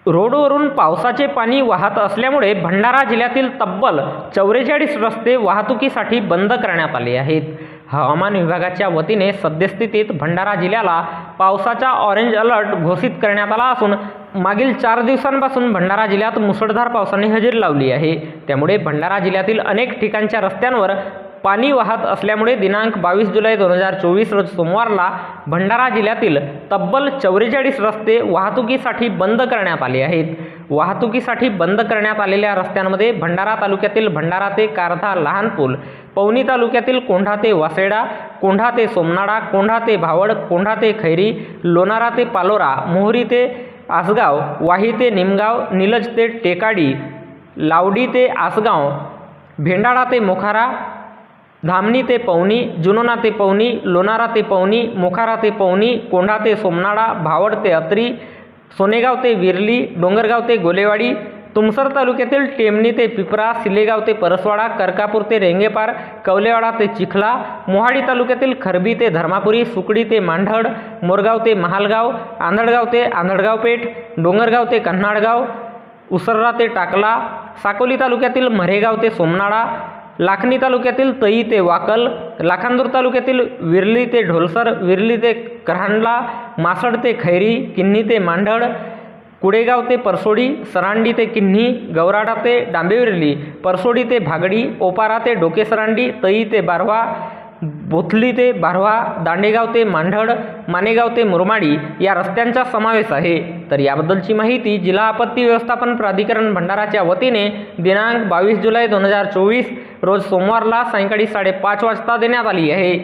रोडवरून पावसाचे पाणी वाहत असल्यामुळे भंडारा जिल्ह्यातील तब्बल 44 रस्ते वाहतुकीसाठी बंद करण्यात आले आहेत। हवामान विभागाच्या वतीने सद्यस्थितीत भंडारा जिल्ह्याला पावसाचा ऑरेंज अलर्ट घोषित करण्यात आला असून मागील 4 दिवसांपासून भंडारा जिल्ह्यात मुसळधार पावसाने हजेरी लावली आहे। त्यामुळे भंडारा जिल्ह्यातील अनेक ठिकाणच्या रस्त्यांवर पाणी वाहत असल्यामुळे दिनांक 22 जुलै 2024 रोज सोमवारला भंडारा जिल्ह्यातील तब्बल 44 रस्ते वाहतुकीसाठी बंद करण्यात आले आहेत। वाहतुकीसाठी बंद करण्यात आलेल्या रस्त्यांमध्ये भंडारा तालुक्यातील भंडारा ते कारधा लहान पूल, पवनी तालुक्यातील कोंढा ते वासेडा, कोंढा ते सोमनाडा, कोंढा ते भावड, कोंढा ते खैरी, लोणारा ते पालोरा, मोहरी ते आसगाव, वाही ते निमगाव, निलज ते टेकाडी, लावडी ते आसगाव, भेंडाळा ते मोखारा, धामणी ते पवनी, जुनोना ते पवनी, लोणारा ते पवनी, मोखारा ते पवनी, कोंढा ते सोमनाडा, भावड ते अत्री, सोनेगाव ते विरली, डोंगरगाव ते गोलेवाडी, तुमसर तालुक्यातील टेमणी ते पिपरा, सिलेगाव ते परसवाडा, करकापूर ते रेंगेपार, कवलेवाडा ते चिखला, मोहाडी तालुक्यातील खरबी ते धर्मापुरी, सुकडी ते मांढड, मोरगाव ते महालगाव, आंधळगाव ते आंधळगाव पेठ, डोंगरगाव ते कन्हाडगाव, उसर्रा ते टाकला, साकोली तालुक्यातील मरेगाव ते सोमनाडा, लाखनी तालुक्यातील तई ते वाकल, लाखांदूर तालुक्यातील विरली ते ढोलसर, विरली ते करहांडला, मासड ते खैरी, किन्ही ते मांढड, कुडेगाव ते परसोडी, सरांडी ते किन्ही, गौराडा ते डांबेविरली, परसोडी ते भागडी, ओपारा ते डोकेसरांडी, तई ते बारवा, बोथली ते बारवा, दांडेगाव ते मांढड, मानेगाव ते मुरमाडी या रस्त्यांचा समावेश आहे। तर याबद्दलची माहिती जिल्हा आपत्ती व्यवस्थापन प्राधिकरण भंडाराच्या वतीने दिनांक 22 जुलै 2024 रोज सोमवारला सायंकाळी 5:30 वाजता देण्यात आली आहे।